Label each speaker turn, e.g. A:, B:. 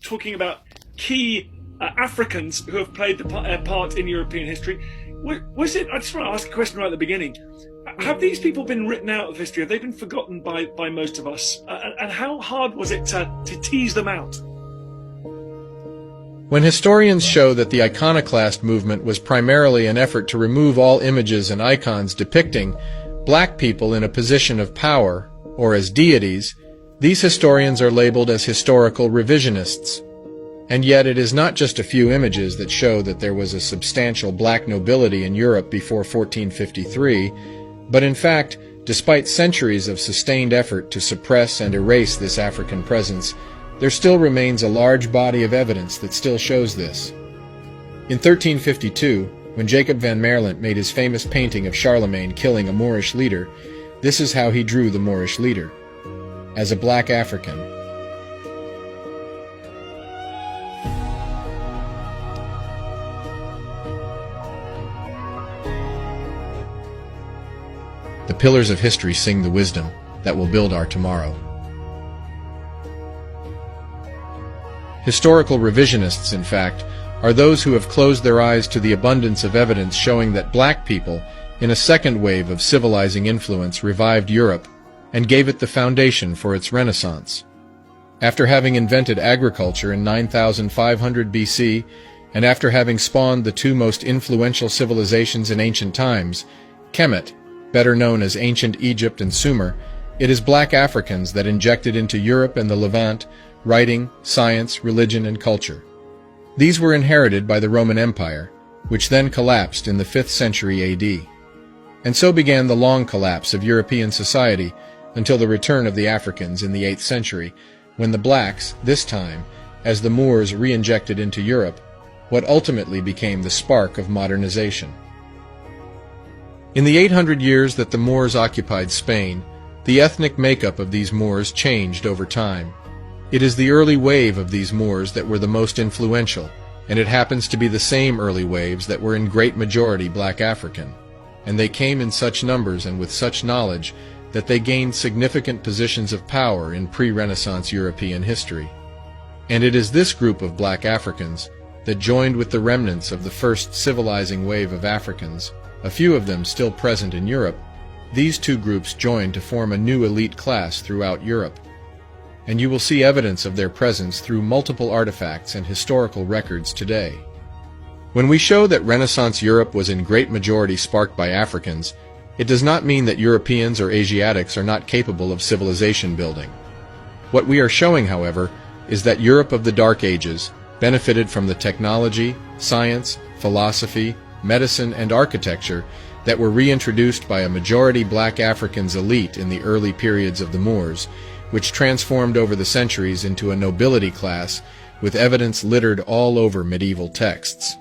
A: talking about key Africans who have played the part in European history. Was it? I just want to ask a question right at the beginning. Have these people been written out of history? Have they been forgotten by most of us? And how hard was it to tease them out?
B: When historians show that the iconoclast movement was primarily an effort to remove all images and icons depicting black people in a position of power, or as deities, these historians are labeled as historical revisionists. And yet it is not just a few images that show that there was a substantial black nobility in Europe before 1453, but in fact, despite centuries of sustained effort to suppress and erase this African presence, there still remains a large body of evidence that still shows this. In 1352, when Jacob van Maerlant made his famous painting of Charlemagne killing a Moorish leader, this is how he drew the Moorish leader: as a black African. The pillars of history sing the wisdom that will build our tomorrow. Historical revisionists, in fact, are those who have closed their eyes to the abundance of evidence showing that black people, in a second wave of civilizing influence, revived Europe and gave it the foundation for its renaissance. After having invented agriculture in 9500 BC, and after having spawned the two most influential civilizations in ancient times, Kemet, better known as ancient Egypt and Sumer, it is black Africans that injected into Europe and the Levant writing, science, religion, and culture. These were inherited by the Roman Empire, which then collapsed in the 5th century AD. And so began the long collapse of European society until the return of the Africans in the 8th century, when the blacks, this time, as the Moors re-injected into Europe, what ultimately became the spark of modernization. In the 800 years that the Moors occupied Spain, the ethnic makeup of these Moors changed over time. It is the early wave of these Moors that were the most influential, and it happens to be the same early waves that were in great majority black African. And they came in such numbers and with such knowledge that they gained significant positions of power in pre-Renaissance European history. And it is this group of black Africans that joined with the remnants of the first civilizing wave of Africans, a few of them still present in Europe. These two groups joined to form a new elite class throughout Europe. And you will see evidence of their presence through multiple artifacts and historical records today. When we show that Renaissance Europe was in great majority sparked by Africans, it does not mean that Europeans or Asiatics are not capable of civilization building. What we are showing, however, is that Europe of the Dark Ages benefited from the technology, science, philosophy, medicine, and architecture that were reintroduced by a majority black Africans elite in the early periods of the Moors, which transformed over the centuries into a nobility class with evidence littered all over medieval texts.